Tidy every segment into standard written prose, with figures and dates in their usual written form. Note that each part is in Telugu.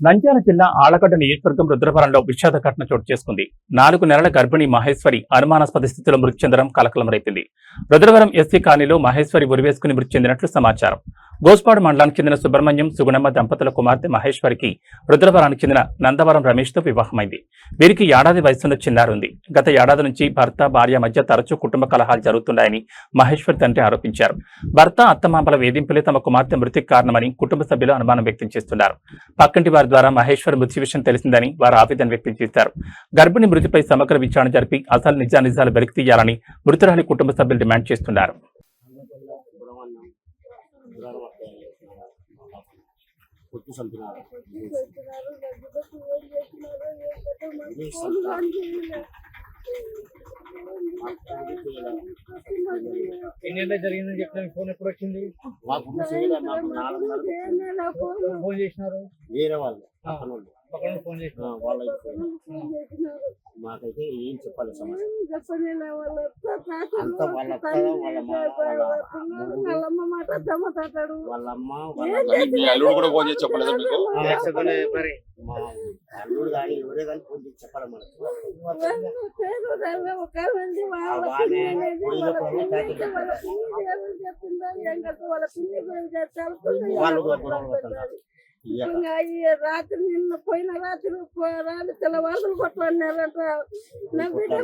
నంద్యాల జిల్లా ఆళ్లగడ్డ నియోజకవర్గం రుద్రవరంలో విషాద ఘటన చోటు చేసుకుంది. 4 నెలల గర్భిణి మహేశ్వరి అనుమానాస్పద స్థితిలో మృతి చెందడం కలకలం రేపింది. రుద్రవరం ఎస్సీ కాలనీలో మహేశ్వరి ఉరివేసుకుని మృతి చెందినట్లు సమాచారం. గోస్పాడు మండలానికి చెందిన సుబ్రహ్మణ్యం సుగుణమ్మ దంపతుల కుమార్తె మహేశ్వరికి రుద్రవరానికి చెందిన నందవరం రమేష్తో వివాహమైంది. వీరికి ఏడాది వయసున్న చిన్నారుంది. గత ఏడాది నుంచి భర్త భార్య మధ్య తరచూ కుటుంబ కలహాలు జరుగుతున్నాయని మహేశ్వరి తండ్రి ఆరోపించారు. భర్త అత్తమామల వేధింపులే తమ కుమార్తె మృతికి కారణమని కుటుంబ సభ్యులు అనుమానం వ్యక్తం చేస్తున్నారు. పక్కింటి వారి ద్వారా మహేశ్వర్ మృతి విషయం తెలిసిందని వారు ఆవేదన వ్యక్తం చేశారు. గర్భిణి మృతిపై సమగ్ర విచారణ జరిపి అసలు నిజానిజాలు వెలికి తీయాలని మృతురాలి కుటుంబ సభ్యులు డిమాండ్ చేస్తున్నారు. ఎన్నేళ్ళ జరిగిందని చెప్పడానికి ఫోన్ ఎప్పుడు వచ్చింది? ఫోన్ చేసినారు వేరే వాళ్ళు పక్కన ఫోన్ చేసినారు మాకైతే ఏం చెప్పాలి సమస్య అంత వాళ్ళ అల్లుడు కూడా ఫోన్ చేసి చెప్పలేదు మీకు? మా అల్లుడు కానీ ఎవరే కానీ ఫోన్ చేసి చెప్పాలి మనకు. వాళ్ళు రాత్రి నిన్న పోయిన రాత్రి తెల్లవాళ్ళు కొట్లాడినారంట. నా బిడ్డ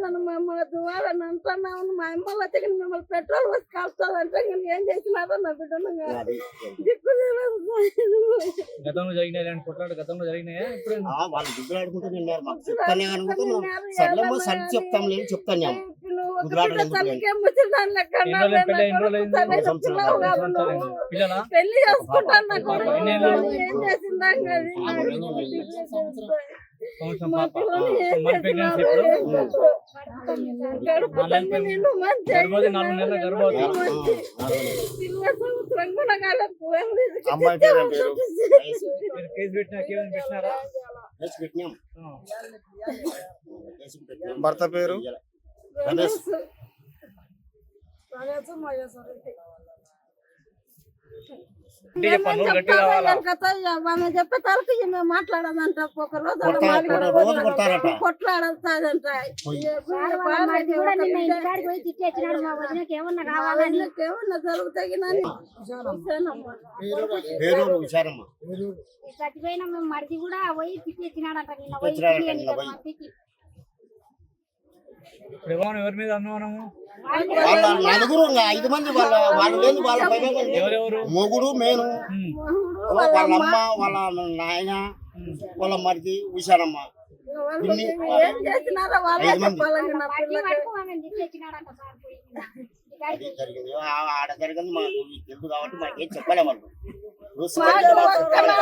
నన్ను మమ్మల్ని దువాలని అంటున్నాము. మా అమ్మల దగ్గర మిమ్మల్ని పెట్రోల్ వచ్చి కాల్చాలంటే ఏం చేసినారో నా బిడ్డను దిక్కు గతంలో జరిగినాయి గతంలో జరిగినాయా? వాళ్ళు దిగులు ఆడుకుంటూ నిన్నారు. మాకు చెప్తానే అనుకుంటే సర్లేమో సరి చెప్తాం లేదు చెప్తాను పెళ్లి చేసుకుంటాను. ఏం చేసిందా భర్త పేరు చెప్పే తలకి మేము మాట్లాడదంట. ఒక రోజు కొట్లాడతాదంట. ఏమన్నా జరుగుతాయి చచ్చిపోయిన మరిది కూడా పోయి తిట్టేసినాడంట. ఎవరి మీద అనుమానము? వాళ్ళ నలుగురు 5 మంది వాళ్ళు లేదు. వాళ్ళ మొగుడు మేను వాళ్ళ అమ్మ వాళ్ళ నాయన వాళ్ళ మరిది ఉషారమ్మ జరిగింది. ఆడ జరిగింది మాకు తెలుసు కాబట్టి మాకేం చెప్పలే వాళ్ళు.